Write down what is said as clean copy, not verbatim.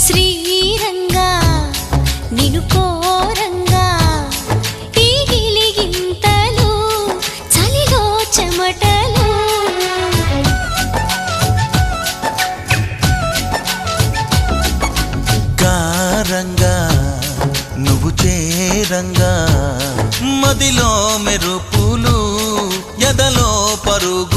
శ్రీరంగా నిను కోరంగా ఈ గిలిగింతలు చలిలో చెమటలు గారంగా నువ్వు చేరంగా మదిలో మెరుపులు ఎదలో పరుగు